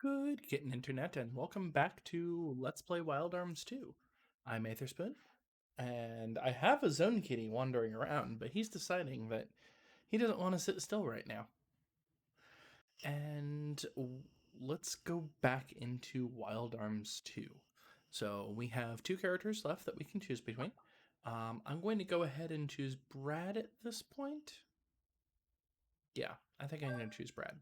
Good kitten internet, and welcome back to Let's Play Wild Arms 2. I'm Aetherspoon, and I have a zone kitty wandering around, but he's deciding that he doesn't want to sit still right now. And let's go back into Wild Arms 2. So we have two characters left that we can choose between. I'm going to go ahead and choose Brad at this point. Yeah, I think I'm going to choose Brad.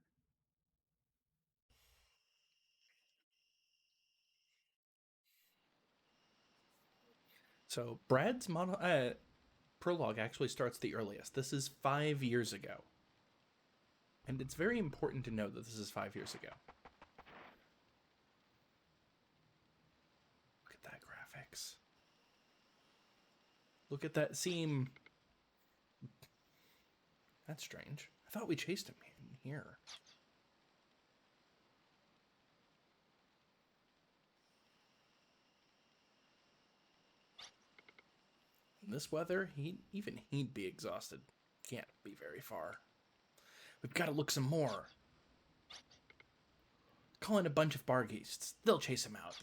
So Brad's prologue actually starts the earliest. This is 5 years ago. And it's very important to note that this is 5 years ago. Look at that graphics. Look at that seam. That's strange. I thought we chased him in here. In this weather, he'd be exhausted. Can't be very far. We've got to look some more. Call in a bunch of bargheists. They'll chase him out.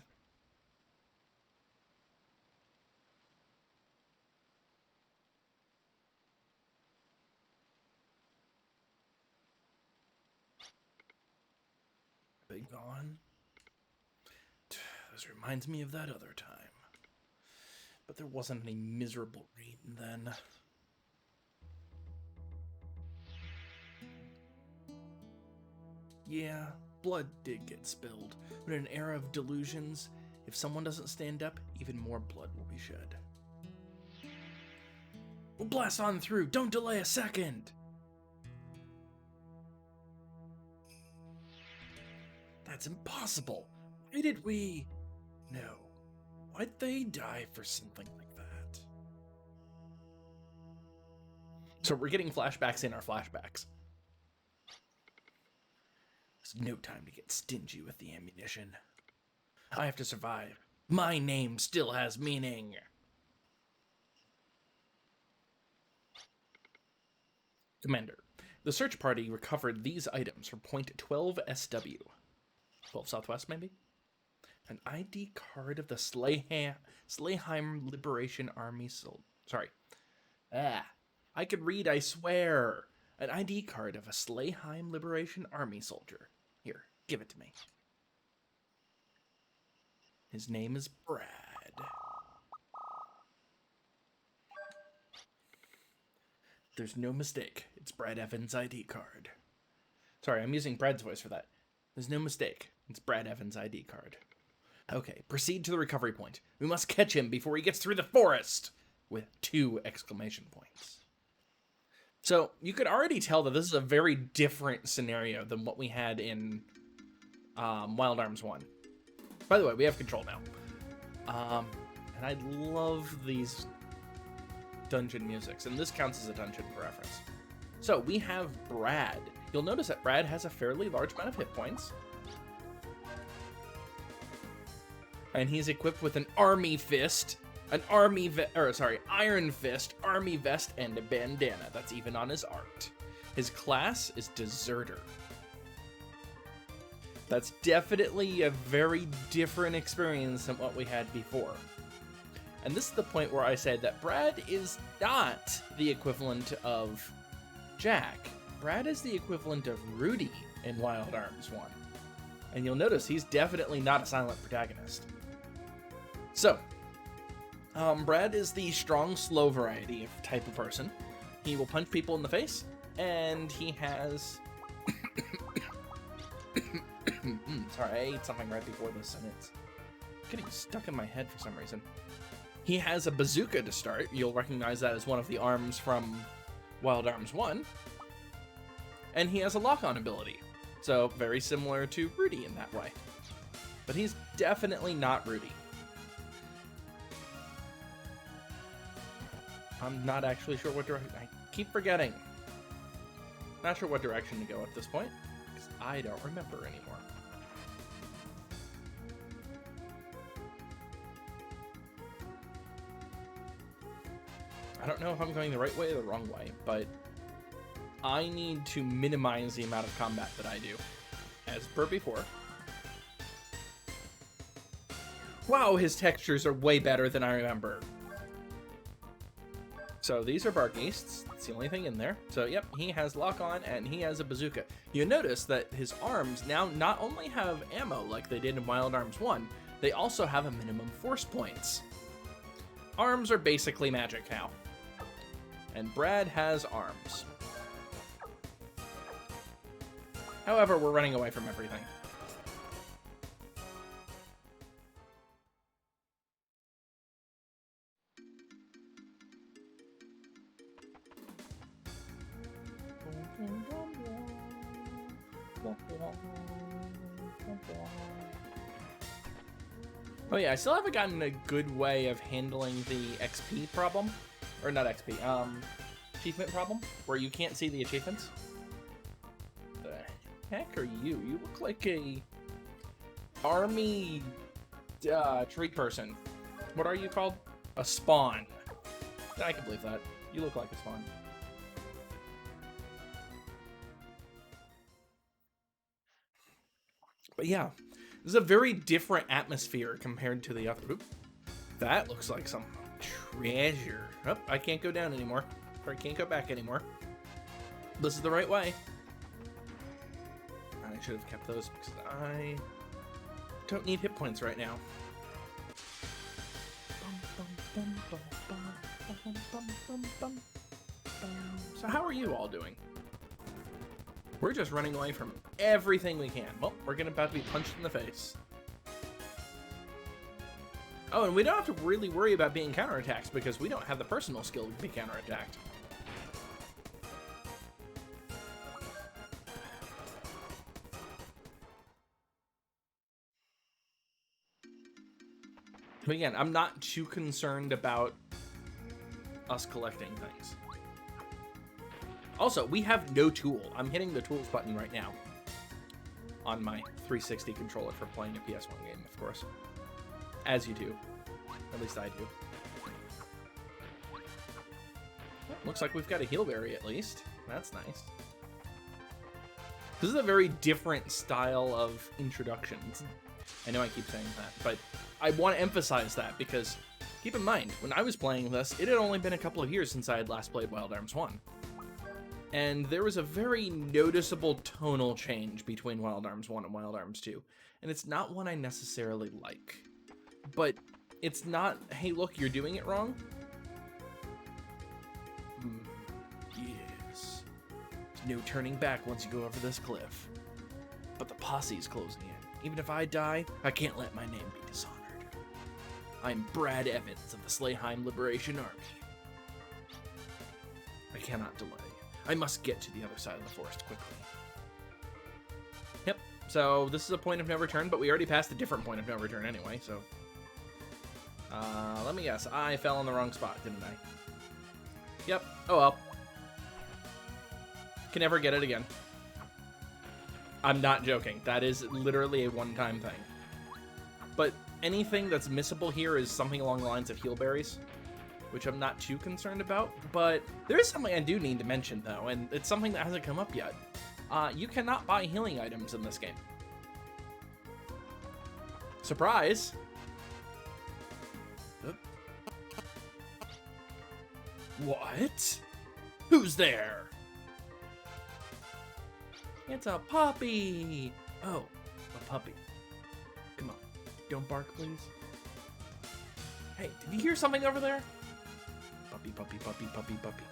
Are they gone? This reminds me of that other time. But there wasn't any miserable rain then. Yeah, blood did get spilled, but in an era of delusions, if someone doesn't stand up, even more blood will be shed. We'll blast on through, don't delay a second! That's impossible! Why did we... No. Why'd they die for something like that? So we're getting flashbacks in our flashbacks. There's no time to get stingy with the ammunition. I have to survive. My name still has meaning. Commander, the search party recovered these items from point 12 SW. 12 Southwest, maybe? An ID card of the Slayheim Liberation Army Sorry. I could read, I swear. An ID card of a Slayheim Liberation Army soldier. Here, give it to me. His name is Brad. There's no mistake. It's Brad Evans' ID card. Sorry, I'm using Brad's voice for that. There's no mistake. It's Brad Evans' ID card. Okay, proceed to the recovery point. We must catch him before he gets through the forest! With 2 exclamation points. So, you could already tell that this is a very different scenario than what we had in Wild Arms 1. By the way, we have control now. And I love these dungeon musics, and this counts as a dungeon for reference. So, we have Brad. You'll notice that Brad has a fairly large amount of hit points. And he's equipped with an army fist, iron fist, army vest, and a bandana. That's even on his art. His class is Deserter. That's definitely a very different experience than what we had before. And this is the point where I said that Brad is not the equivalent of Jack. Brad is the equivalent of Rudy in Wild Arms 1. And you'll notice he's definitely not a silent protagonist. So, Brad is the strong, slow variety of type of person. He will punch people in the face, and he has... Sorry, I ate something right before this, and it's getting stuck in my head for some reason. He has a bazooka to start. You'll recognize that as one of the arms from Wild Arms 1. And he has a lock-on ability. So, very similar to Rudy in that way. But he's definitely not Rudy. I'm not actually sure what direction... I keep forgetting. Not sure what direction to go at this point, because I don't remember anymore. I don't know if I'm going the right way or the wrong way, but I need to minimize the amount of combat that I do. As per before, Wow, his textures are way better than I remember. So these are Bargheists. That's the only thing in there. So yep, he has lock on and he has a bazooka. You notice that his arms now not only have ammo like they did in Wild Arms 1, they also have a minimum force points. Arms are basically magic now. And Brad has arms. However, we're running away from everything. Oh yeah, I still haven't gotten a good way of handling the XP problem. Or not XP, achievement problem, where you can't see the achievements. The heck are you? You look like a army tree person. What are you called? A spawn. I can believe that. You look like a spawn. But yeah, this is a very different atmosphere compared to the other. Oop, that looks like some treasure. Oh, I can't go down anymore. Or I can't go back anymore. This is the right way. I should have kept those because I don't need hit points right now. So how are you all doing? We're just running away from everything we can. Well, we're about to be punched in the face. Oh, and we don't have to really worry about being counterattacked because we don't have the personal skill to be counterattacked. But again, I'm not too concerned about us collecting things. Also, we have no tool. I'm hitting the tools button right now on my 360 controller for playing a PS1 game, of course. As you do. At least I do. Well, looks like we've got a heal berry at least. That's nice. This is a very different style of introductions. I know I keep saying that, but I want to emphasize that because keep in mind, when I was playing this, it had only been a couple of years since I had last played Wild Arms 1. And there was a very noticeable tonal change between Wild Arms 1 and Wild Arms 2. And it's not one I necessarily like. But it's not, hey, look, you're doing it wrong. Yes. There's no turning back once you go over this cliff. But the posse's closing in. Even if I die, I can't let my name be dishonored. I'm Brad Evans of the Slayheim Liberation Army. I cannot delay. I must get to the other side of the forest quickly. Yep, so this is a point of no return, but we already passed a different point of no return anyway, so... let me guess. I fell in the wrong spot, didn't I? Yep. Oh well. Can never get it again. I'm not joking. That is literally a one-time thing. But anything that's missable here is something along the lines of heal berries, which I'm not too concerned about. But there is something I do need to mention, though, and it's something that hasn't come up yet. You cannot buy healing items in this game. Surprise! What? Who's there? It's a puppy! Oh, a puppy. Come on. Don't bark, please. Hey, did you hear something over there? Puppy, puppy, puppy, puppy, puppy.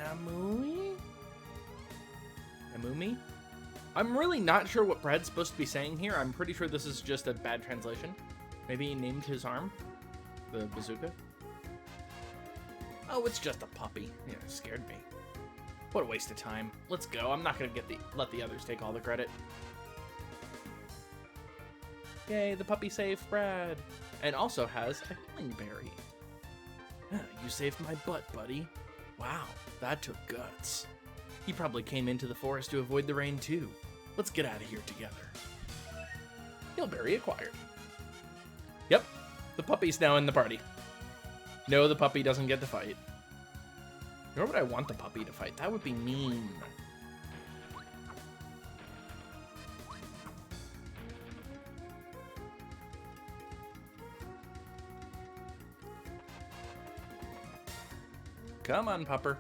Amumi? Amumi? I'm really not sure what Brad's supposed to be saying here. I'm pretty sure this is just a bad translation. Maybe he named his arm the bazooka. Oh, it's just a puppy. Yeah, it scared me. What a waste of time. Let's go. I'm not gonna let the others take all the credit. Yay, the puppy saved Brad. And also has a healing berry. You saved my butt, buddy. Wow, that took guts. He probably came into the forest to avoid the rain too. Let's get out of here together. Heal berry acquired. Yep, the puppy's now in the party. No, the puppy doesn't get to fight. Nor would I want the puppy to fight. That would be mean. Come on, pupper.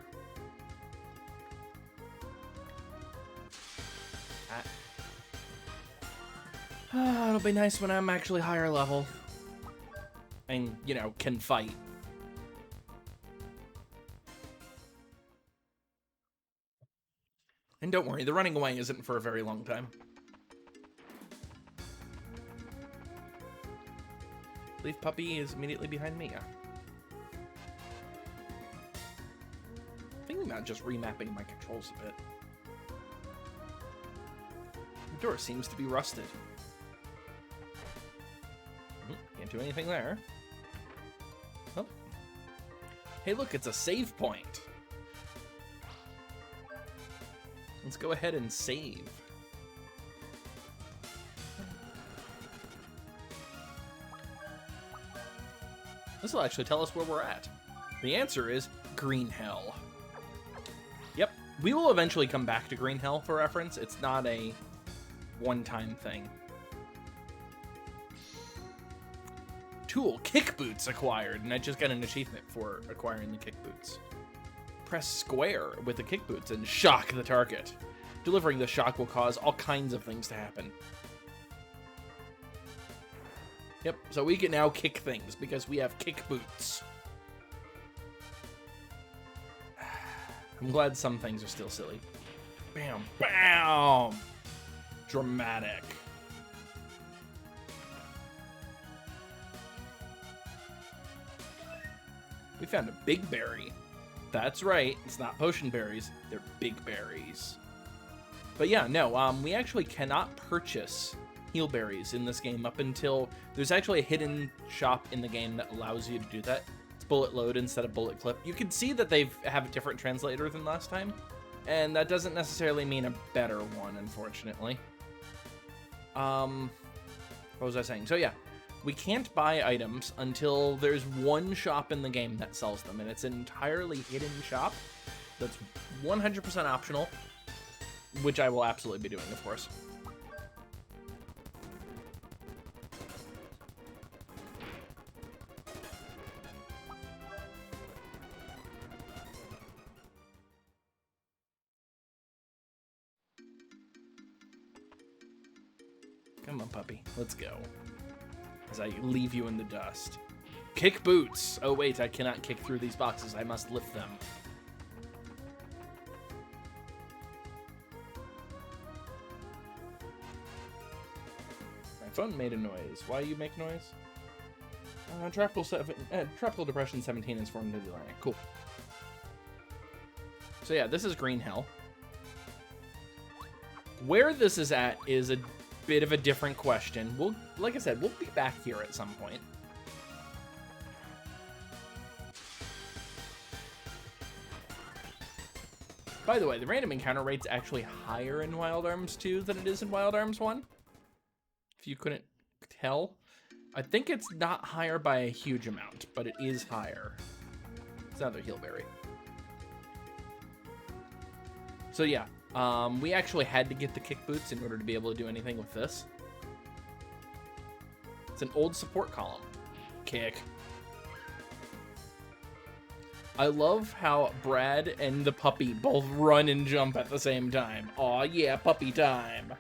It'll be nice when I'm actually higher level. And, you know, can fight. And don't worry, the running away isn't for a very long time. Leaf Puppy is immediately behind me. Thinking about just remapping my controls a bit. The door seems to be rusted. Can't do anything there. Oh. Hey, look, it's a save point. Let's go ahead and save. This will actually tell us where we're at. The answer is Green Hell. Yep, we will eventually come back to Green Hell for reference. It's not a one-time thing. Tool, kick boots acquired, and I just got an achievement for acquiring the kick boots. Press square with the kick boots and shock the target. Delivering the shock will cause all kinds of things to happen. Yep, so we can now kick things because we have kick boots. I'm glad some things are still silly. Bam, bam! Dramatic. We found a big berry. That's right, it's not potion berries, they're big berries. But yeah, no, we actually cannot purchase heal berries in this game up until there's actually a hidden shop in the game that allows you to do that. It's bullet load instead of bullet clip. You can see that they have a different translator than last time, and that doesn't necessarily mean a better one, unfortunately. What was I saying? So yeah, we can't buy items until there's one shop in the game that sells them, and it's an entirely hidden shop that's 100% optional, which I will absolutely be doing, of course. Come on, puppy. Let's go. As I leave you in the dust. Kick boots! Oh wait, I cannot kick through these boxes. I must lift them. My phone made a noise. Why you make noise? Tropical Depression 17 is formed into the land. Cool. So yeah, this is Green Hell. Where this is at is a bit of a different question. Like I said, we'll be back here at some point. By the way, the random encounter rate's actually higher in Wild Arms 2 than it is in Wild Arms 1. If you couldn't tell. I think it's not higher by a huge amount, but it is higher. It's another healberry. So yeah, we actually had to get the kick boots in order to be able to do anything with this. It's an old support column. Kick. I love how Brad and the puppy both run and jump at the same time. Aw, yeah, puppy time.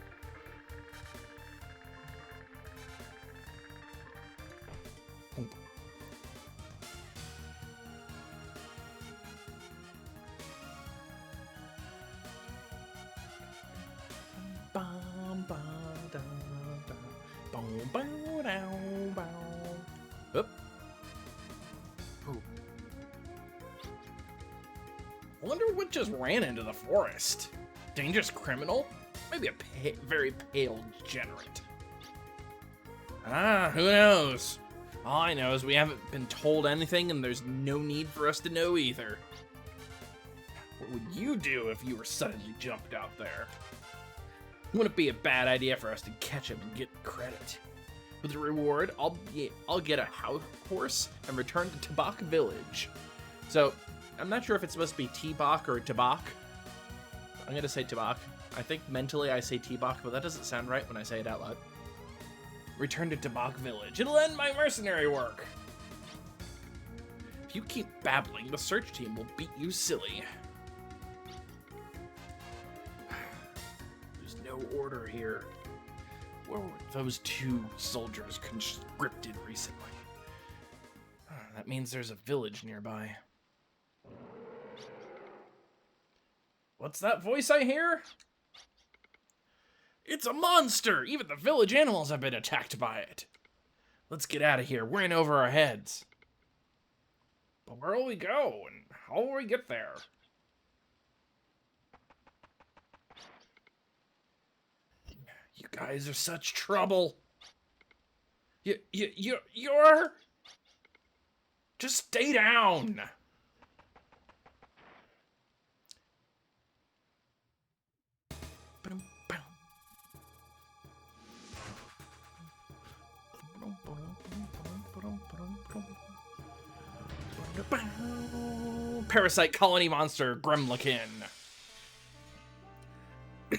Oop. Ooh. I wonder what just ran into the forest. Dangerous criminal? Maybe a very pale degenerate. Ah, who knows? All I know is we haven't been told anything and there's no need for us to know either. What would you do if you were suddenly jumped out there? Wouldn't it be a bad idea for us to catch him and get credit? With the reward, I'll get a house horse and return to Tabak Village. So, I'm not sure if it's supposed to be T-Bach or Tabak. I'm gonna say Tabak. I think mentally I say T-Bach, but that doesn't sound right when I say it out loud. Return to Tabak Village. It'll end my mercenary work. If you keep babbling, the search team will beat you silly. There's no order here. Where were those 2 soldiers conscripted recently? That means there's a village nearby. What's that voice I hear? It's a monster! Even the village animals have been attacked by it. Let's get out of here. We're in over our heads. But where will we go, and how will we get there? You guys are such trouble. You're... Just stay down. Parasite colony monster, Gremlikin. I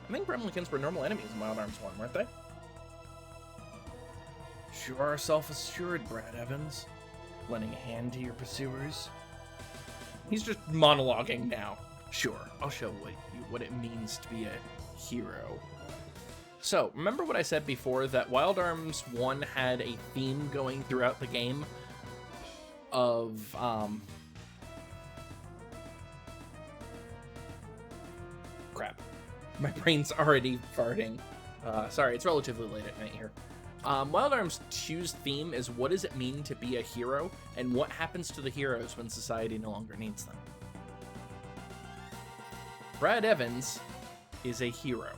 think Gremlikins were normal enemies in Wild Arms 1, weren't they? Sure are self-assured, Brad Evans. Lending a hand to your pursuers. He's just monologuing now. Sure, I'll show what it means to be a hero. So, remember what I said before, that Wild Arms 1 had a theme going throughout the game of, crap. My brain's already farting. Sorry, it's relatively late at night here. Wild Arms 2's theme is what does it mean to be a hero, and what happens to the heroes when society no longer needs them. Brad Evans is a hero.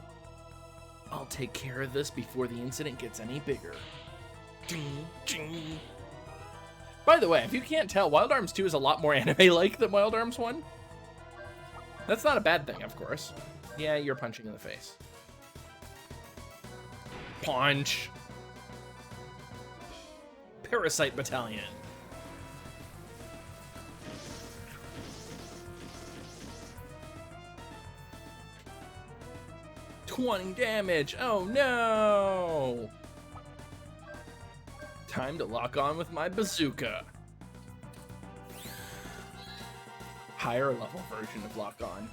I'll take care of this before the incident gets any bigger. Ding, ding. By the way, if you can't tell, Wild Arms 2 is a lot more anime-like than Wild Arms 1. That's not a bad thing, of course. Yeah, you're punching in the face. Punch! Parasite Battalion. $20 damage. Oh no! Time to lock on with my bazooka. Higher level version of lock on.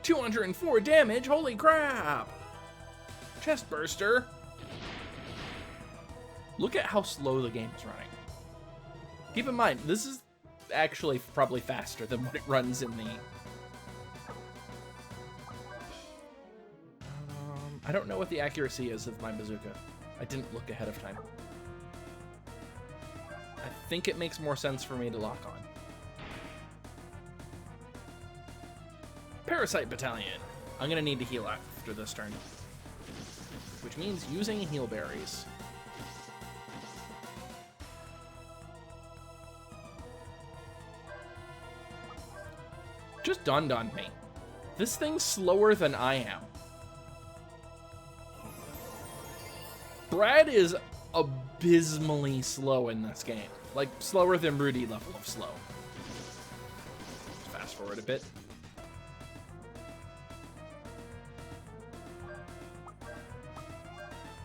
204 damage. Holy crap! Chest burster. Look at how slow the game is running. Keep in mind, this is actually probably faster than what it runs in the... I don't know what the accuracy is of my bazooka. I didn't look ahead of time. I think it makes more sense for me to lock on. Parasite Battalion. I'm gonna need to heal after this turn. Which means using heal berries. Just dawned on me. This thing's slower than I am. Brad is abysmally slow in this game. Like, slower than Rudy level of slow. Fast forward a bit.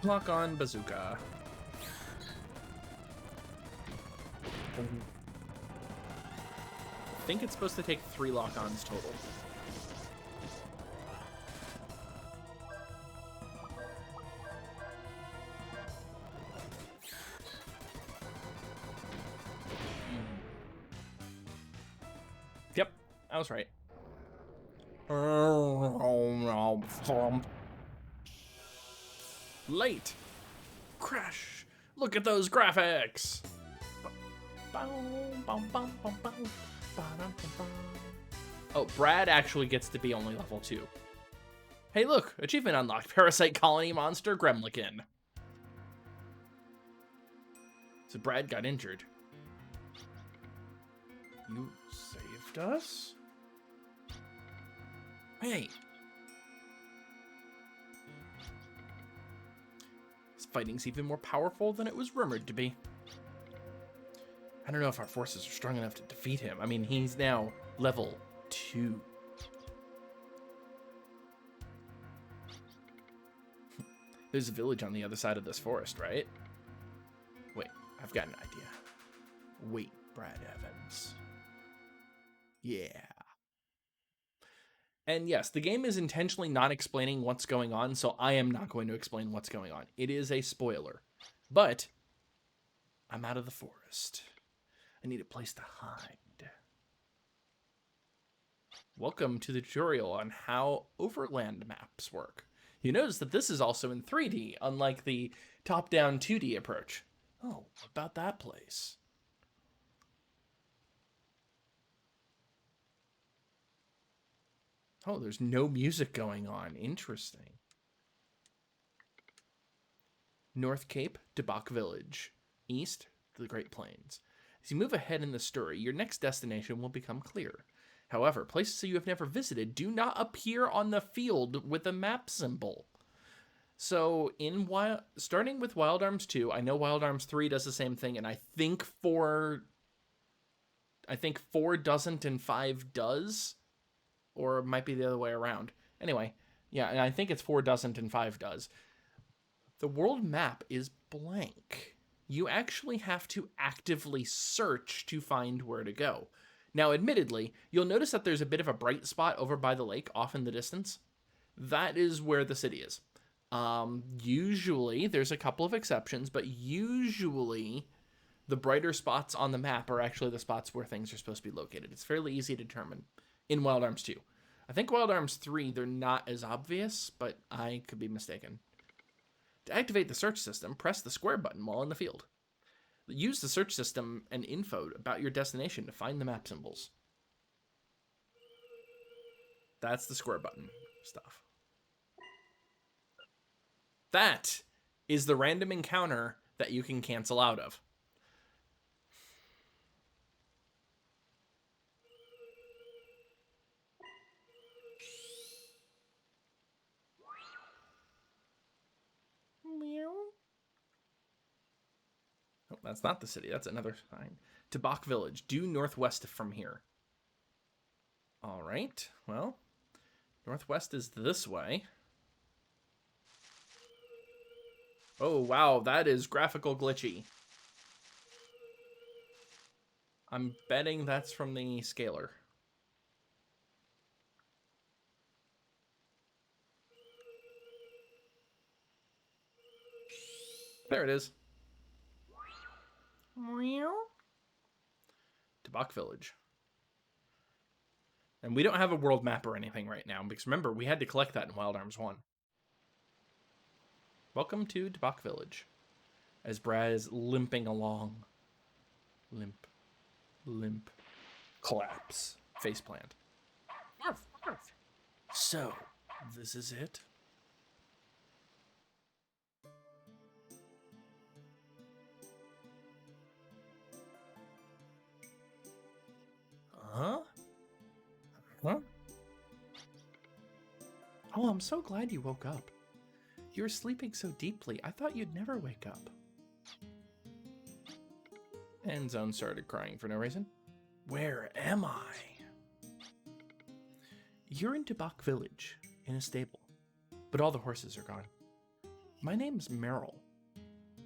Lock on bazooka. I think it's supposed to take 3 lock-ons total. Yep, I was right. Late. Crash. Look at those graphics. Oh, Brad actually gets to be only level 2. Hey, look, achievement unlocked. Parasite colony monster Gremlikin. So Brad got injured. You saved us? Hey. This fighting's even more powerful than it was rumored to be. I don't know if our forces are strong enough to defeat him. I mean, he's now level 2. There's a village on the other side of this forest, right? I've got an idea. Wait, Brad Evans. Yeah. And yes, the game is intentionally not explaining what's going on, so I am not going to explain what's going on. It is a spoiler. But I'm out of the forest. I need a place to hide. Welcome to the tutorial on how overland maps work. You notice that this is also in 3D, unlike the top-down 2D approach. Oh, what about that place? Oh, there's no music going on. Interesting. North Cape, Debach Village. East, the Great Plains. As you move ahead in the story, your next destination will become clear. However, places you have never visited do not appear on the field with a map symbol. So, starting with Wild Arms 2, I know Wild Arms 3 does the same thing, and I think 4 doesn't and 5 does. Or it might be the other way around. Anyway, yeah, and I think it's 4 doesn't and 5 does. The world map is blank. You actually have to actively search to find where to go. Now, admittedly, you'll notice that there's a bit of a bright spot over by the lake off in the distance. That is where the city is. Usually, there's a couple of exceptions, but usually the brighter spots on the map are actually the spots where things are supposed to be located. It's fairly easy to determine in Wild Arms 2. I think Wild Arms 3, they're not as obvious, but I could be mistaken. To activate the search system, press the square button while in the field. Use the search system and info about your destination to find the map symbols. That's the square button stuff. That is the random encounter that you can cancel out of. Oh, that's not the city. That's another sign. Debach Village, due northwest from here. All right. Well, northwest is this way. Oh, wow. That is graphical glitchy. I'm betting that's from the scaler. There it is. Debach Village. And we don't have a world map or anything right now, because remember, we had to collect that in Wild Arms 1. Welcome to Debach Village. As Brad is limping along. Limp. Limp. Collapse. Faceplant. So, this is it? Huh? Huh? Oh, I'm so glad you woke up. You were sleeping so deeply, I thought you'd never wake up. Endzone started crying for no reason. Where am I? You're in Debach Village, in a stable, but all the horses are gone. My name's Meryl.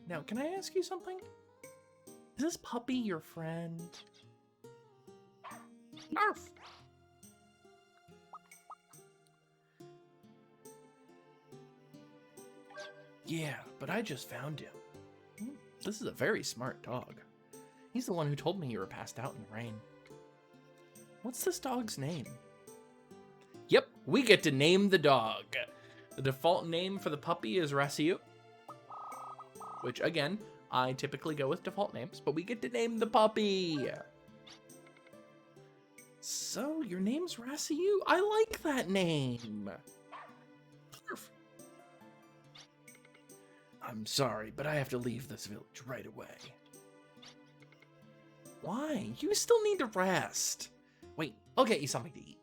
Now, can I ask you something? Is this puppy your friend? Arf! Yeah, but I just found him. This is a very smart dog. He's the one who told me you were passed out in the rain. What's this dog's name? Yep, we get to name the dog. The default name for the puppy is Rassiu, which, again, I typically go with default names, but we get to name the puppy. So, your name's Rassiu? I like that name. I'm sorry, but I have to leave this village right away. Why? You still need to rest. Wait, I'll get you something to eat.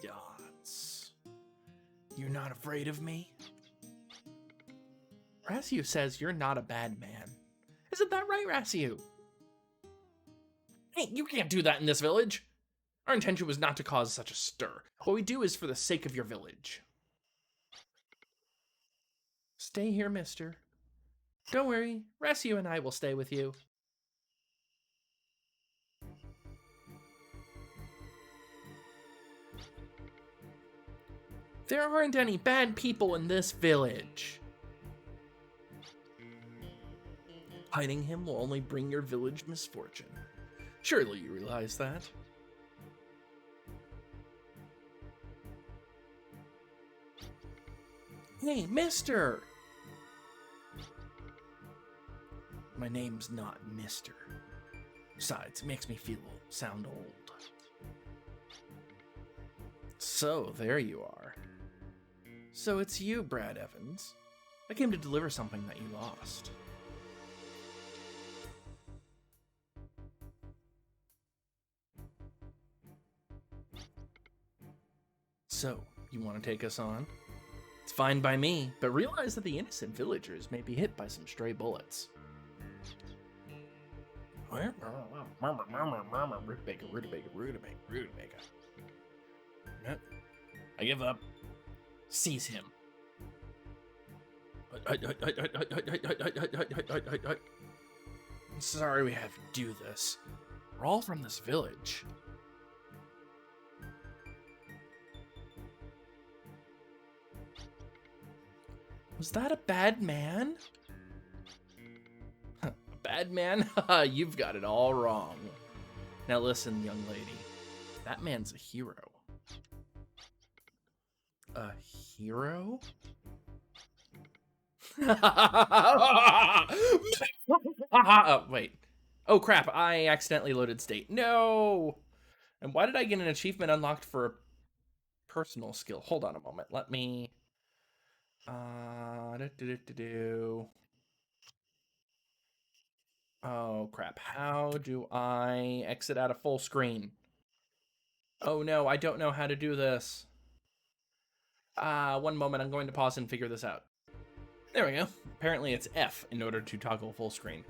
Dots. You're not afraid of me? Rassiu says you're not a bad man. Isn't that right, Rassiu? Hey, you can't do that in this village. Our intention was not to cause such a stir. What we do is for the sake of your village. Stay here, mister. Don't worry, Rescue and I will stay with you. There aren't any bad people in this village. Hiding him will only bring your village misfortune. Surely you realize that. Hey, mister! My name's not mister. Besides, it makes me sound old. So, there you are. So it's you, Brad Evans. I came to deliver something that you lost. So, you want to take us on? It's fine by me, but realize that the innocent villagers may be hit by some stray bullets. Rutabaga, rutabaga, rutabaga, rutabaga. No, I give up. Seize him. I'm sorry we have to do this. We're all from this village. Was that a bad man? A bad man? You've got it all wrong. Now listen, young lady. That man's a hero. A hero? Wait. Oh crap, I accidentally loaded state. No! And why did I get an achievement unlocked for a personal skill? Hold on a moment. Let me... Oh crap, how do I exit out of full screen? Oh no, I don't know how to do this. One moment, I'm going to pause and figure this out. There we go. Apparently it's F in order to toggle full screen.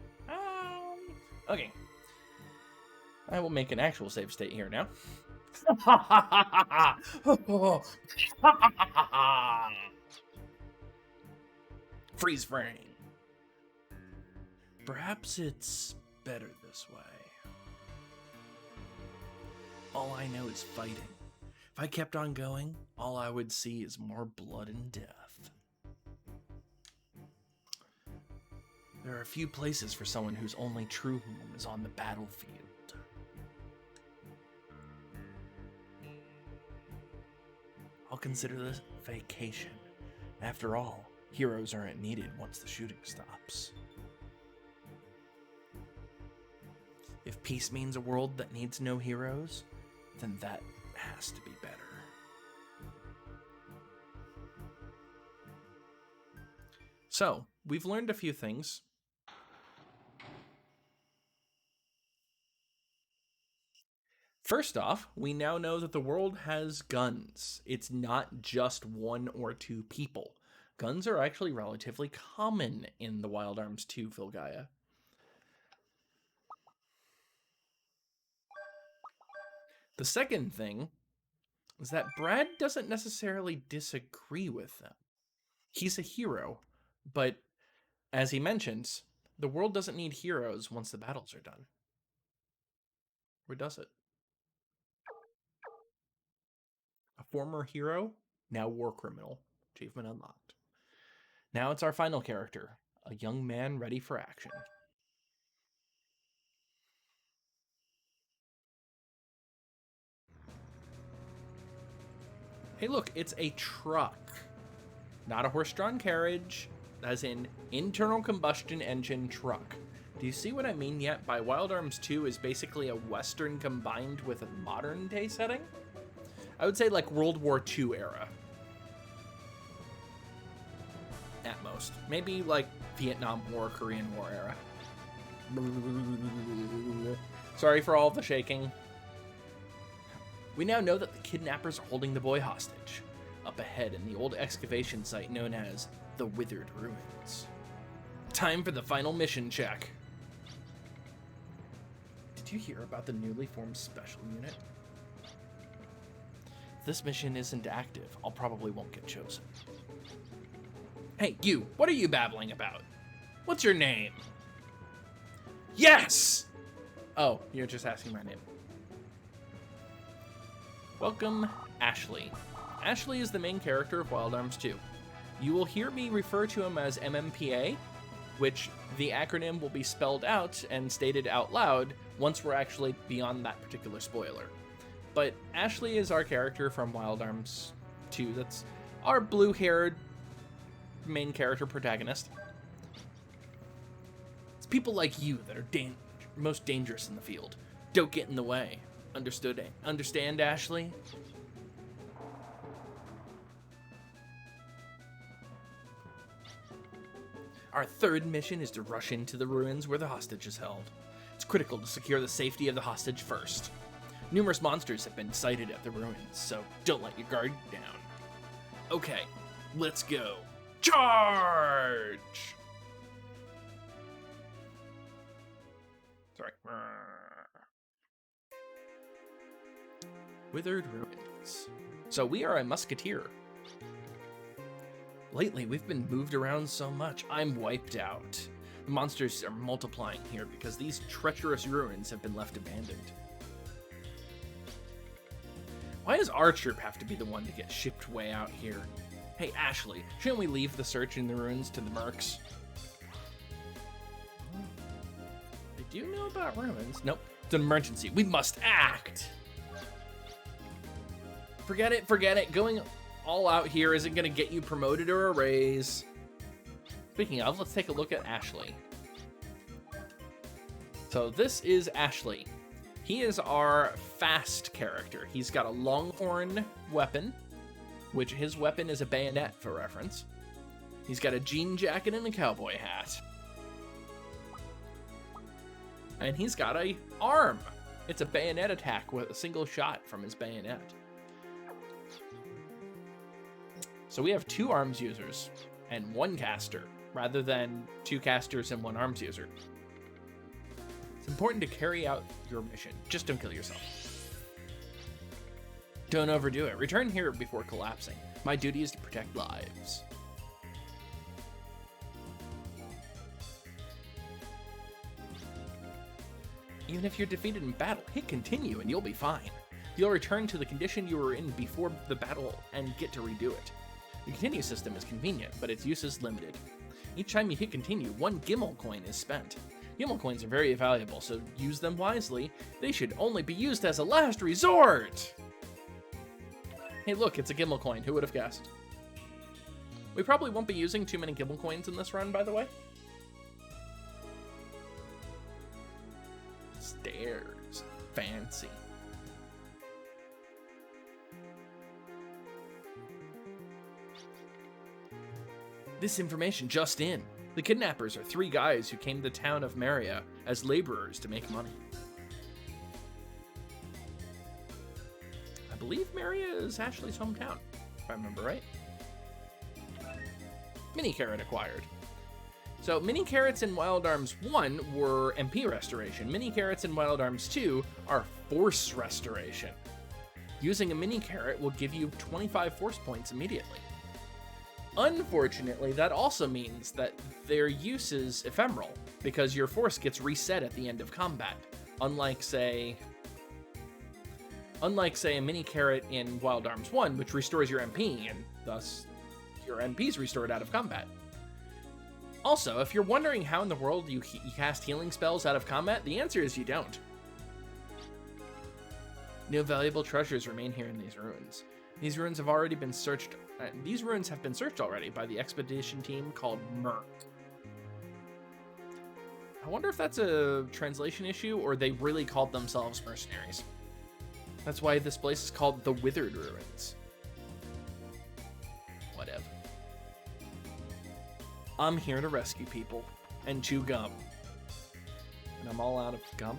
Okay. I will make an actual save state here now. Freeze frame. Perhaps it's better this way. All I know is fighting. If I kept on going, all I would see is more blood and death. There are a few places for someone whose only true home is on the battlefield. I'll consider this vacation. After all, heroes aren't needed once the shooting stops. If peace means a world that needs no heroes, then that has to be better. So, we've learned a few things. First off, we now know that the world has guns. It's not just one or two people. Guns are actually relatively common in the Wild Arms 2 Filgaia. The second thing is that Brad doesn't necessarily disagree with them. He's a hero, but as he mentions, the world doesn't need heroes once the battles are done. Or does it? A former hero, now war criminal. Achievement unlocked. Now it's our final character, a young man ready for action. Hey look, it's a truck. Not a horse-drawn carriage, as in internal combustion engine truck. Do you see what I mean yet by Wild Arms 2 is basically a Western combined with a modern day setting? I would say like World War II era. At most. Maybe like Vietnam War, Korean War era. Sorry for all the shaking. We now know that the kidnappers are holding the boy hostage, up ahead in the old excavation site known as the Withered Ruins. Time for the final mission check. Did you hear about the newly formed special unit? If this mission isn't active, I'll probably won't get chosen. Hey, you, what are you babbling about? What's your name? Yes! Oh, you're just asking my name. Welcome, Ashley. Ashley is the main character of Wild Arms 2. You will hear me refer to him as MMPA, which the acronym will be spelled out and stated out loud once we're actually beyond that particular spoiler. But Ashley is our character from Wild Arms 2. That's our blue-haired main character protagonist. It's people like you that are most dangerous in the field. Don't get in the way. Understood? Understand, Ashley? Our third mission is to rush into the ruins where the hostage is held. It's critical to secure the safety of the hostage first. Numerous monsters have been sighted at the ruins, so don't let your guard down. Okay, let's go. Charge! Sorry. Withered ruins. So we are a musketeer. Lately, we've been moved around so much, I'm wiped out. The monsters are multiplying here because these treacherous ruins have been left abandoned. Why does our troop have to be the one to get shipped way out here? Hey, Ashley, shouldn't we leave the search in the ruins to the mercs? They do know about ruins. Nope, it's an emergency. We must act! Forget it. Going all out here isn't going to get you promoted or a raise. Speaking of, let's take a look at Ashley. So this is Ashley. He is our fast character. He's got a longhorn weapon, which his weapon is a bayonet for reference. He's got a jean jacket and a cowboy hat. And he's got a arm. It's a bayonet attack with a single shot from his bayonet. So we have 2 arms users and 1 caster, rather than 2 casters and 1 arms user. It's important to carry out your mission. Just don't kill yourself. Don't overdo it. Return here before collapsing. My duty is to protect lives. Even if you're defeated in battle, hit continue and you'll be fine. You'll return to the condition you were in before the battle and get to redo it. The continue system is convenient, but its use is limited. Each time you hit continue, 1 Gimmel coin is spent. Gimmel coins are very valuable, so use them wisely. They should only be used as a last resort! Hey look, it's a Gimmel coin. Who would have guessed? We probably won't be using too many Gimmel coins in this run, by the way. Stairs. Fancy. This information just in. The kidnappers are 3 guys who came to the town of Meria as laborers to make money. I believe Meria is Ashley's hometown, if I remember right. Mini carrot acquired. So mini carrots in Wild Arms 1 were MP restoration. Mini carrots in Wild Arms 2 are force restoration. Using a mini carrot will give you 25 force points immediately. Unfortunately, that also means that their use is ephemeral, because your force gets reset at the end of combat. Unlike, say, a mini carrot in Wild Arms 1, which restores your MP, and thus your MP is restored out of combat. Also, if you're wondering how in the world you cast healing spells out of combat, the answer is you don't. No valuable treasures remain here in these ruins. These ruins have already been searched. These ruins have been searched already by the expedition team called Merc. I wonder if that's a translation issue or they really called themselves mercenaries. That's why this place is called the Withered Ruins. Whatever. I'm here to rescue people and chew gum. And I'm all out of gum.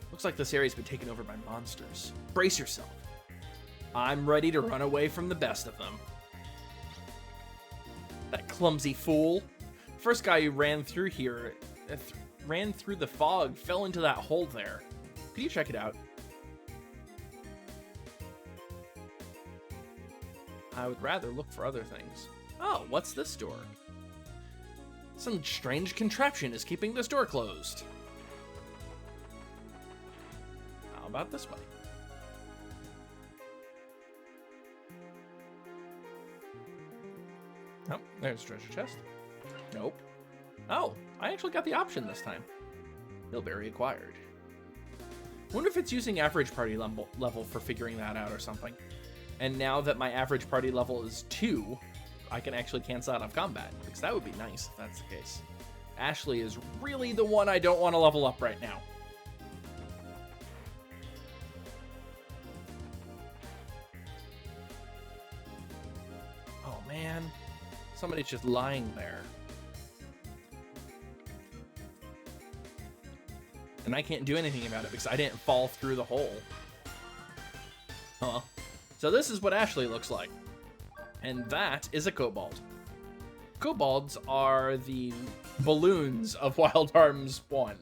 Looks like this area's been taken over by monsters. Brace yourself. I'm ready to run away from the best of them. That clumsy fool. First guy who ran through here, ran through the fog, fell into that hole there. Could you check it out? I would rather look for other things. Oh, what's this door? Some strange contraption is keeping this door closed. How about this way? Oh, there's a treasure chest. Nope. Oh, I actually got the option this time. Hilberry acquired. Wonder if it's using average party level for figuring that out or something. And now that my average party level is 2, I can actually cancel out of combat, because that would be nice if that's the case. Ashley is really the one I don't want to level up right now. Oh man, somebody's just lying there. And I can't do anything about it because I didn't fall through the hole. Oh well. So this is what Ashley looks like. And that is a kobold. Kobolds are the balloons of Wild Arms 1.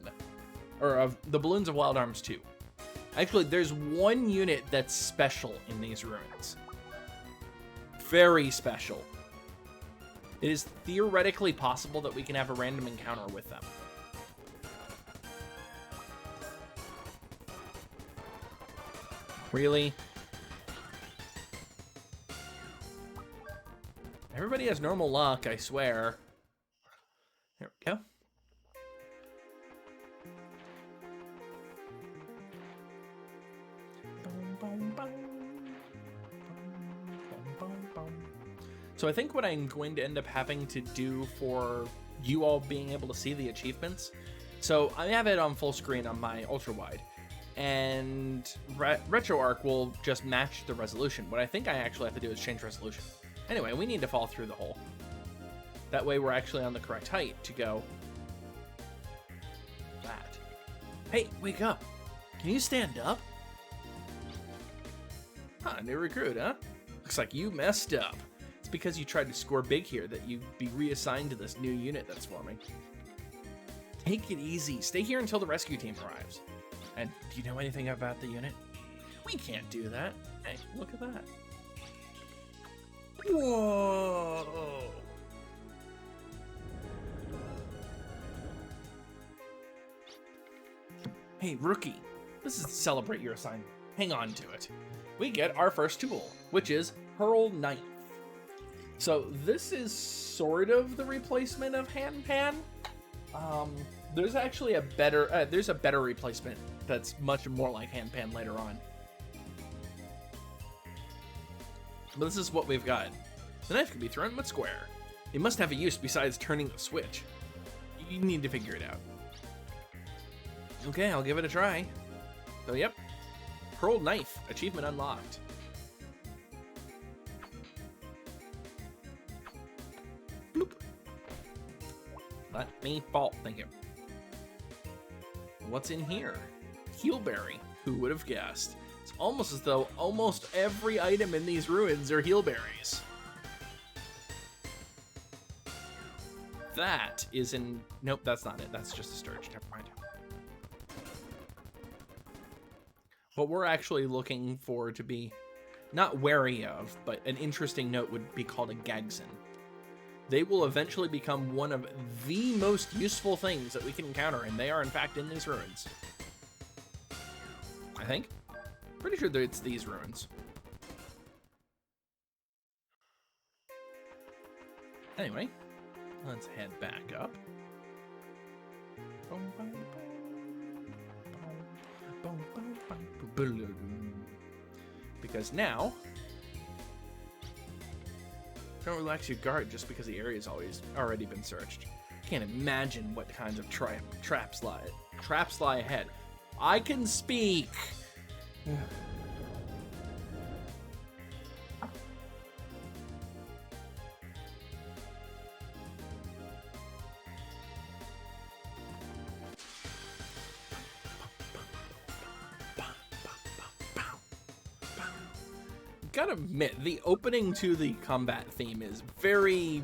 Or of the balloons of Wild Arms 2. Actually, there's one unit that's special in these ruins. Very special. It is theoretically possible that we can have a random encounter with them. Really? Everybody has normal luck, I swear. There we go. So I think what I'm going to end up having to do for you all being able to see the achievements, so I have it on full screen on my ultra wide, and RetroArch will just match the resolution. What I think I actually have to do is change resolution. Anyway, we need to fall through the hole. That way we're actually on the correct height to go that. Hey, wake up. Can you stand up? Huh, new recruit, huh? Looks like you messed up. It's because you tried to score big here that you'd be reassigned to this new unit that's forming. Take it easy. Stay here until the rescue team arrives. And do you know anything about the unit? We can't do that. Hey, look at that. Whoa! Hey, rookie. This is to celebrate your assignment. Hang on to it. We get our first tool, which is Hurl Knife. So this is sort of the replacement of Hand Pan. There's actually a better, there's a better replacement that's much more like Hand Pan later on. But this is what we've got. The knife can be thrown but square. It must have a use besides turning the switch. You need to figure it out. Okay, I'll give it a try. So yep, Hurled Knife, achievement unlocked. Bloop. Let me fall, thank you. What's in here? Heelberry, who would have guessed? It's almost as though almost every item in these ruins are heelberries. That is in, nope, that's not it. That's just a sturge, never mind. What we're actually looking for to be not wary of, but an interesting note would be called a Gagson. They will eventually become one of the most useful things that we can encounter, and they are in fact in these ruins. I think. Pretty sure that it's these ruins. Anyway, let's head back up. Because now, don't relax your guard just because the area's already been searched. Can't imagine what kinds of traps lie ahead. I can speak. Gotta admit, the opening to the combat theme is very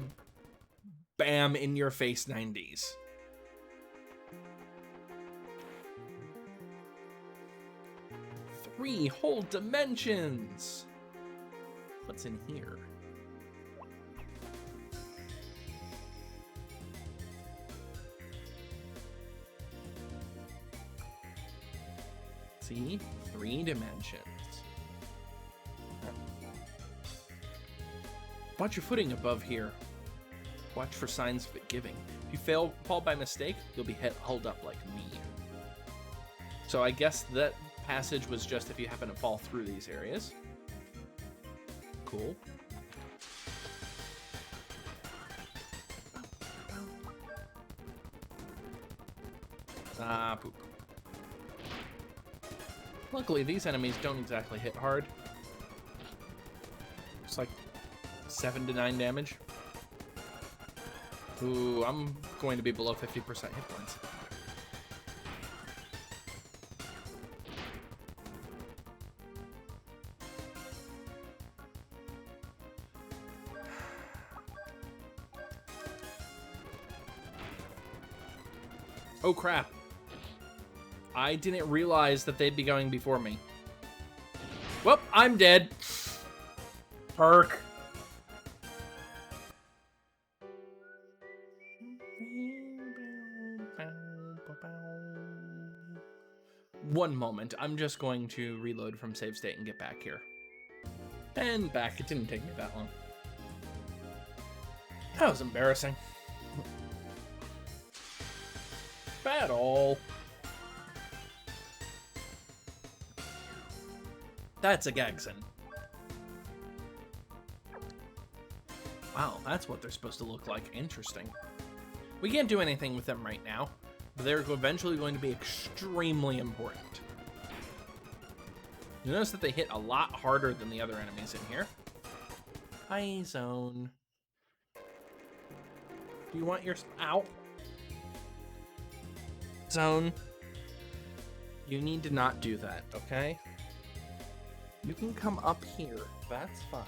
bam in your face 90s. Three whole dimensions. What's in here? See? 3 dimensions. Watch your footing above here. Watch for signs of it giving. If you fall by mistake, you'll be held up like me. So I guess that passage was just if you happen to fall through these areas. Cool. Ah, poop. Luckily, these enemies don't exactly hit hard. It's like 7 to 9 damage. Ooh, I'm going to be below 50% hit points. Oh crap. I didn't realize that they'd be going before me. Well, I'm dead. Perk. One moment. I'm just going to reload from save state and get back here. And back. It didn't take me that long. That was embarrassing. Battle. That's a Gagson. Wow, that's what they're supposed to look like. Interesting. We can't do anything with them right now, but they're eventually going to be extremely important. You notice that they hit a lot harder than the other enemies in here. Hi, Zone. Do you want your... Ow. Zone. You need to not do that, okay? You can come up here. That's fine.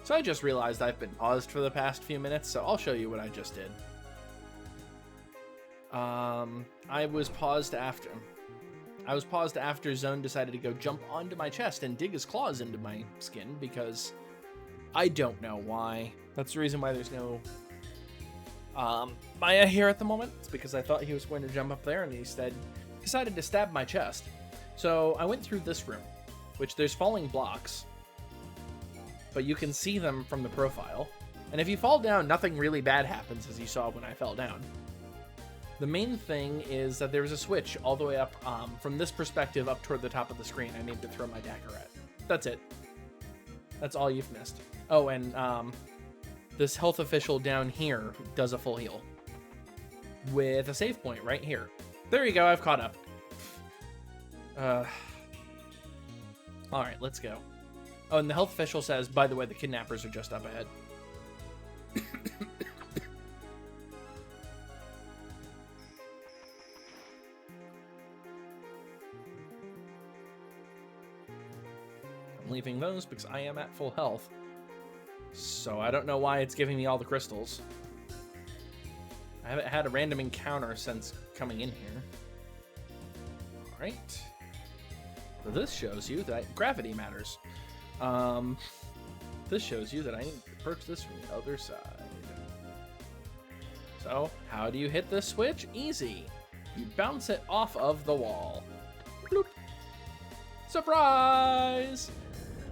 So I just realized I've been paused for the past few minutes, so I'll show you what I just did. I was paused after Zone decided to go jump onto my chest and dig his claws into my skin because I don't know why. That's the reason why there's no Maya here at the moment. It's because I thought he was going to jump up there and he instead decided to stab my chest. So I went through this room, which there's falling blocks, but you can see them from the profile. And if you fall down, nothing really bad happens, as you saw when I fell down. The main thing is that there's a switch all the way up from this perspective up toward the top of the screen I need to throw my dagger at. That's it. That's all you've missed. Oh, and this health official down here does a full heal with a save point right here. There you go, I've caught up. All right, let's go. Oh, and the health official says, by the way, the kidnappers are just up ahead. I'm leaving those because I am at full health. So I don't know why it's giving me all the crystals. I haven't had a random encounter since coming in here. Alright. So this shows you that gravity matters. This shows you that I need to approach this from the other side. So, how do you hit this switch? Easy. You bounce it off of the wall. Bloop. Surprise!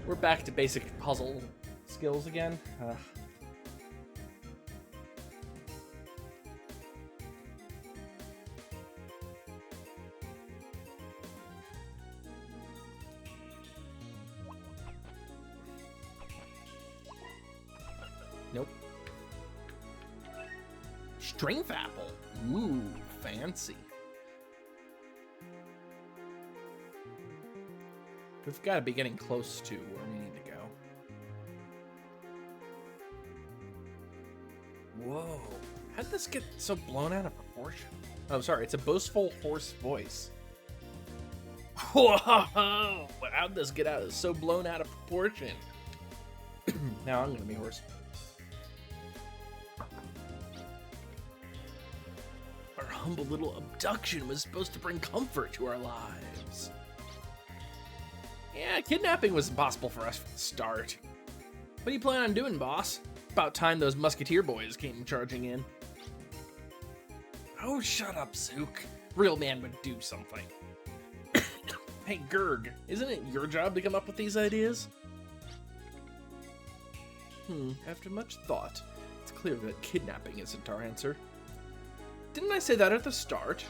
We're back to basic puzzle skills again. Nope. Strength apple. Ooh, fancy. We've got to be getting close to where we need to go. Whoa. How'd this get so blown out of proportion? Oh, sorry. It's a boastful, hoarse voice. Whoa! How'd this get out? It's so blown out of proportion. Now I'm going to be hoarse. Our humble little abduction was supposed to bring comfort to our lives. Yeah, kidnapping was impossible for us from the start. What do you plan on doing, boss? About time those musketeer boys came charging in. Oh, shut up, Zook. Real man would do something. Hey, Gurg, isn't it your job to come up with these ideas? After much thought, it's clear that kidnapping isn't our answer. Didn't I say that at the start?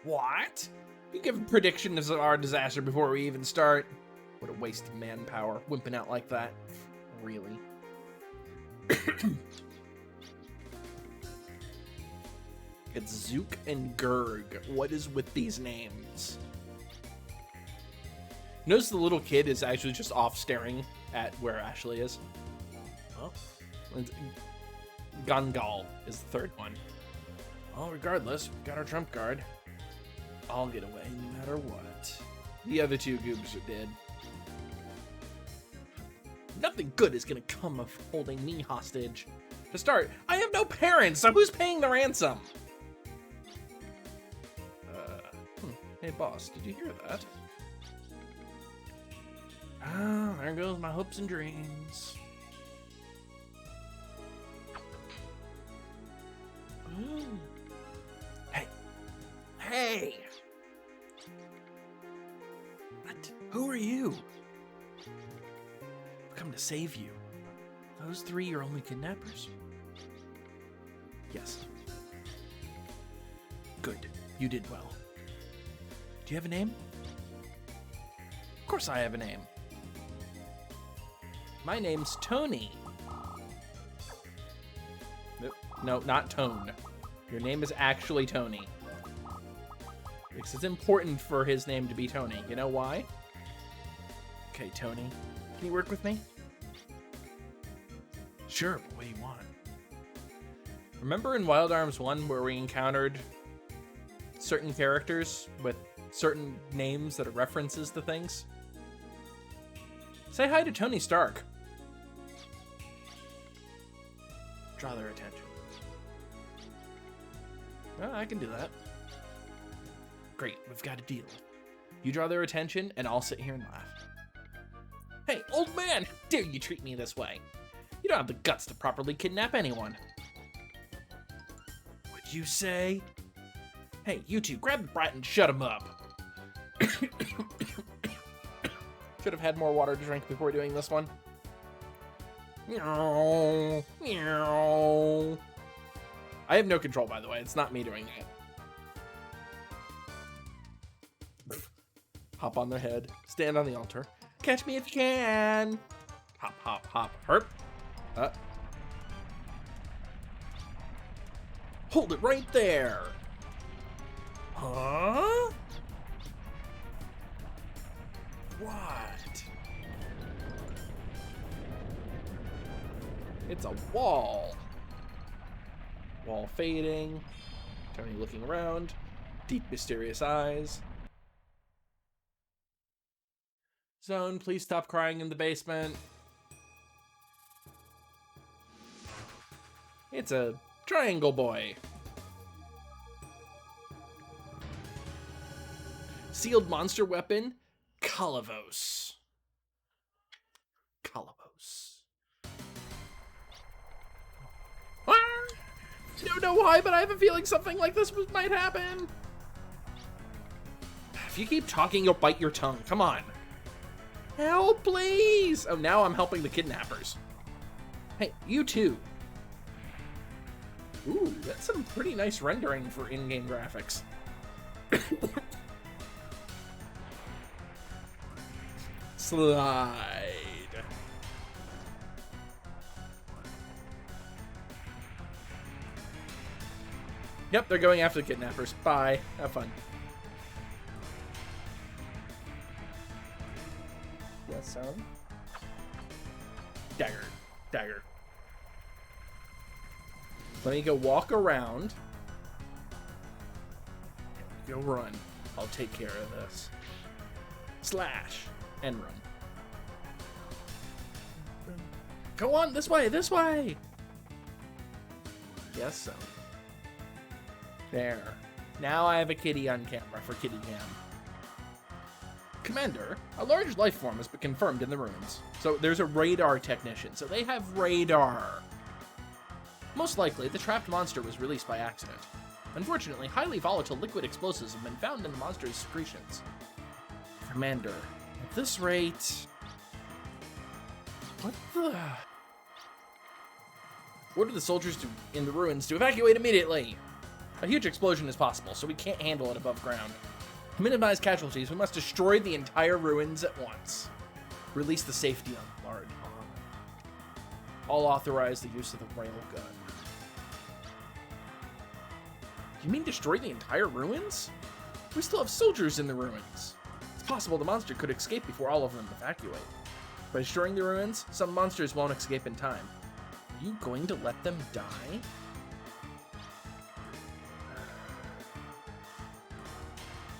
What? You give a prediction of our disaster before we even start? What a waste of manpower, wimping out like that. Really? It's Zook and Gurg. What is with these names? Notice the little kid is actually just off staring at where Ashley is. Well, Gongal is the third one. Well, regardless, we got our trump card. I'll get away no matter what. The other two goobs are dead. Nothing good is gonna come of holding me hostage. To start, I have no parents, so who's paying the ransom? Hey boss, did you hear that? Ah, there goes my hopes and dreams. Ooh. Hey! Hey! What? Who are you? I've come to save you. Those three are only kidnappers. Yes. Good. You did well. Do you have a name? Of course I have a name. My name's Tony. Nope. No, not Tone. Your name is actually Tony. Because it's important for his name to be Tony. You know why? Okay, Tony. Can you work with me? Sure, but what do you want? Remember in Wild Arms 1 where we encountered certain characters with certain names that are references to things? Say hi to Tony Stark. Draw their attention. Well, I can do that. Great, we've got a deal. You draw their attention, and I'll sit here and laugh. Hey, old man! How dare you treat me this way? You don't have the guts to properly kidnap anyone. What'd you say? Hey, you two, grab the brat and shut him up. Should have had more water to drink before doing this one. Meow, meow. I have no control, by the way. It's not me doing that. Hop on their head. Stand on the altar. Catch me if you can. Hop, hop, hop. Herp. Hold it right there. Huh? What? It's a wall. Wall fading. Tony looking around. Deep, mysterious eyes. Zone, please stop crying in the basement. It's a triangle boy. Sealed monster weapon, Kalavos. Kalavos. Ah! I don't know why, but I have a feeling something like this might happen. If you keep talking, you'll bite your tongue. Come on. Help, please. Oh, now I'm helping the kidnappers. Hey, you too. Ooh, that's some pretty nice rendering for in-game graphics. Slide. Yep, they're going after the kidnappers. Bye. Have fun. Yes, son. Dagger. Dagger. Let me go walk around. Go run. I'll take care of this. Slash. And run. Go on, this way, this way! Yes, so. There. Now I have a kitty on camera for kitty cam. Commander, a large life form has been confirmed in the ruins. So there's a radar technician. So they have radar. Most likely, the trapped monster was released by accident. Unfortunately, highly volatile liquid explosives have been found in the monster's secretions. Commander, at this rate... What the... Order the soldiers in the ruins to evacuate immediately! A huge explosion is possible, so we can't handle it above ground. To minimize casualties, we must destroy the entire ruins at once. Release the safety on large armor. All authorize the use of the railgun. You mean destroy the entire ruins? We still have soldiers in the ruins. It's possible the monster could escape before all of them evacuate. By destroying the ruins, some monsters won't escape in time. Are you going to let them die?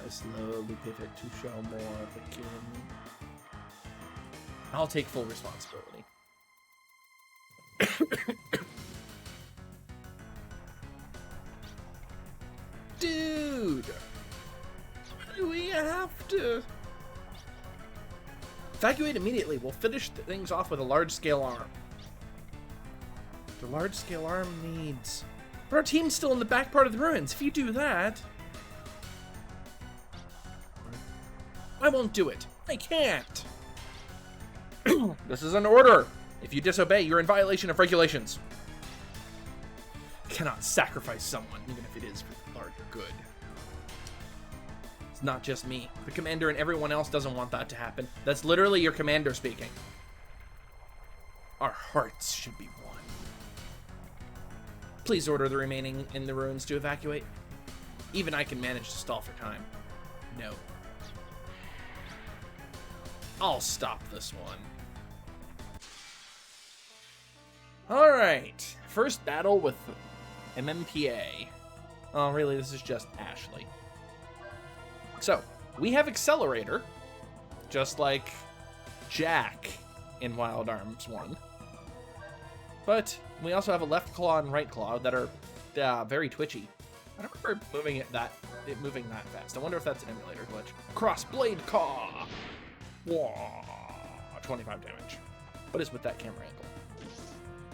I slowly pivot to show more of the kin. I'll take full responsibility. Dude! Why do we have to? Evacuate immediately. We'll finish things off with a large-scale arm. The large-scale arm needs... But our team's still in the back part of the ruins. If you do that... I won't do it. I can't. This is an order. If you disobey, you're in violation of regulations. I cannot sacrifice someone, even if it is for the larger good. It's not just me. The commander and everyone else doesn't want that to happen. That's literally your commander speaking. Our hearts should be one. Please order the remaining in the ruins to evacuate. Even I can manage to stall for time. No. I'll stop this one. Alright. First battle with MMPA. Oh, really? This is just Ashley. So, we have Accelerator, just like Jack in Wild Arms 1. But we also have a left claw and right claw that are very twitchy. I don't remember moving it that fast. I wonder if that's an emulator glitch. Cross blade claw. Whoa, 25 damage. What is with that camera angle?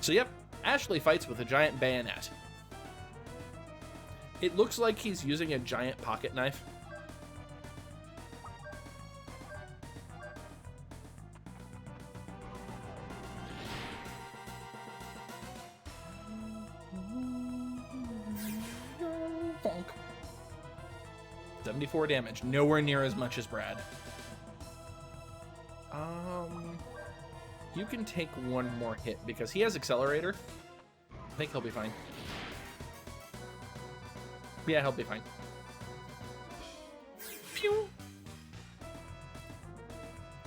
So yep, Ashley fights with a giant bayonet. It looks like he's using a giant pocket knife. Bonk. 74 damage, nowhere near as much as Brad. You can take one more hit because he has Accelerator. I think he'll be fine. Yeah, he'll be fine. Pew!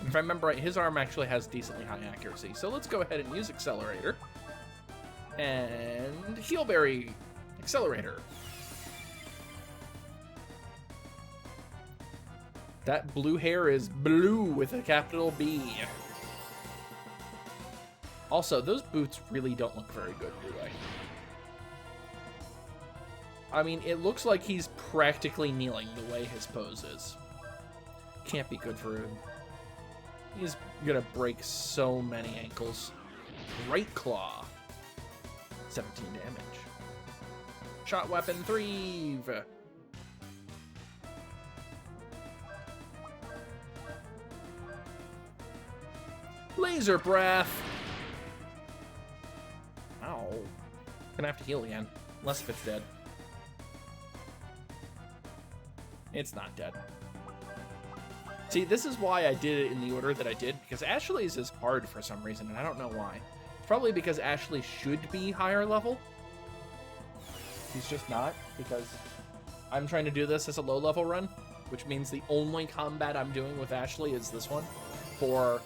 If I remember right, his arm actually has decently high accuracy. So let's go ahead and use Accelerator. And Heelberry Accelerator. That blue hair is blue with a capital B. Also, those boots really don't look very good, do they? I mean, it looks like he's practically kneeling the way his pose is. Can't be good for him. He's gonna break so many ankles. Right claw. 17 damage. Shot weapon 3. Laser breath. Ow. Gonna have to heal again. Unless if it's dead. It's not dead. See, this is why I did it in the order that I did, because Ashley's is hard for some reason, and I don't know why. It's probably because Ashley should be higher level. He's just not, because I'm trying to do this as a low-level run, which means the only combat I'm doing with Ashley is this one, for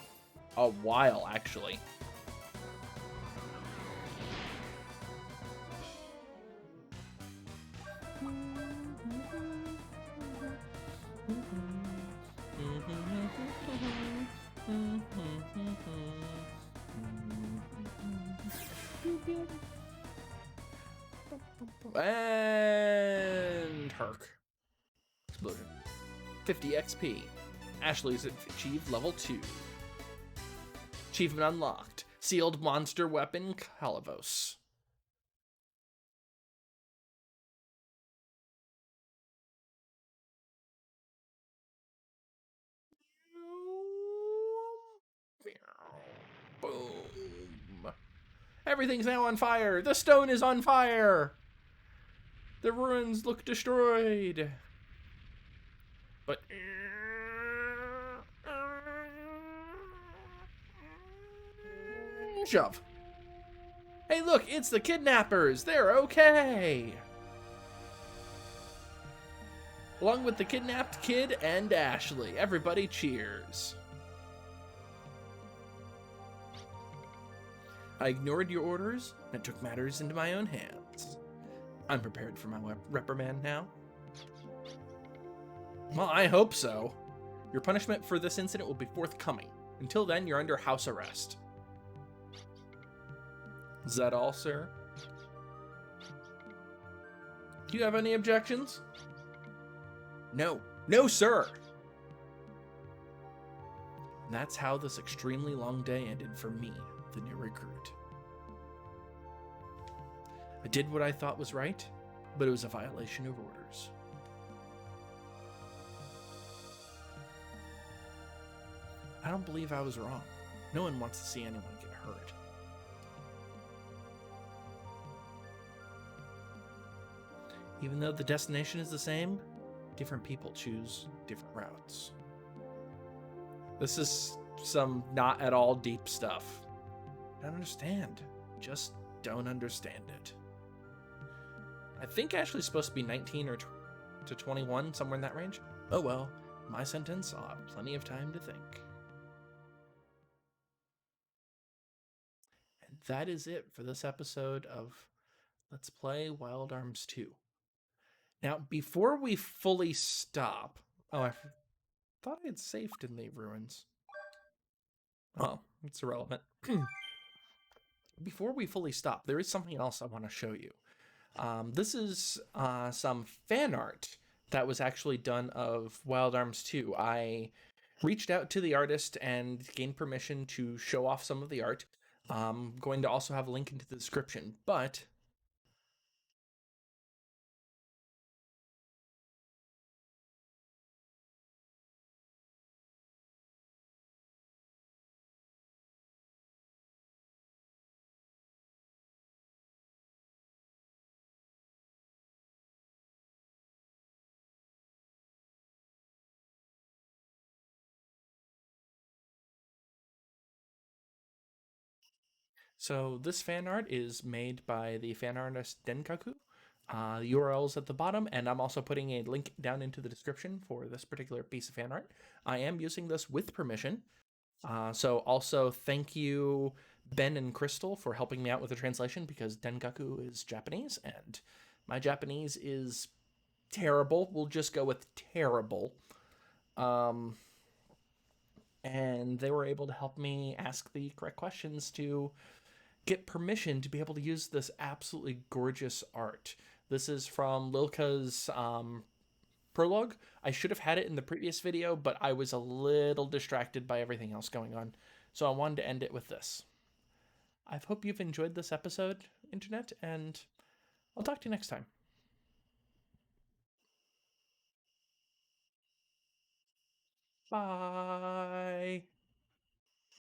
a while, actually. And Herc. Explosion. 50 XP. Ashley's achieved level 2. Achievement unlocked. Sealed monster weapon, Calavos. Boom. Everything's now on fire. The stone is on fire. The ruins look destroyed. But... shove. Hey, look, it's the kidnappers. They're okay. Along with the kidnapped kid and Ashley. Everybody cheers. I ignored your orders and took matters into my own hands. I'm prepared for my reprimand now. Well, I hope so. Your punishment for this incident will be forthcoming. Until then, you're under house arrest. Is that all, sir? Do you have any objections? No. No, sir! And that's how this extremely long day ended for me, the new recruit. I did what I thought was right, but it was a violation of orders. I don't believe I was wrong. No one wants to see anyone get hurt. Even though the destination is the same, different people choose different routes. This is some not at all deep stuff. I don't understand. Just don't understand it. I think Ashley's supposed to be 19 or to 21, somewhere in that range. Oh well, my sentence, I'll have plenty of time to think. And that is it for this episode of Let's Play Wild Arms 2. Now, before we fully stop... Oh, I thought I had saved in the ruins. Oh, it's irrelevant. Before we fully stop, there is something else I want to show you. This is some fan art that was actually done of Wild Arms 2. I reached out to the artist and gained permission to show off some of the art. I'm going to also have a link into the description, but... So this fan art is made by the fan artist Denkaku. The URL is at the bottom, and I'm also putting a link down into the description for this particular piece of fan art. I am using this with permission. So also thank you, Ben and Crystal, for helping me out with the translation, because Denkaku is Japanese, and my Japanese is terrible. We'll just go with terrible. And they were able to help me ask the correct questions to get permission to be able to use this absolutely gorgeous art. This is from Lilka's prologue. I should have had it in the previous video, but I was a little distracted by everything else going on, so I wanted to end it with this. I hope you've enjoyed this episode, Internet, and I'll talk to you next time. Bye!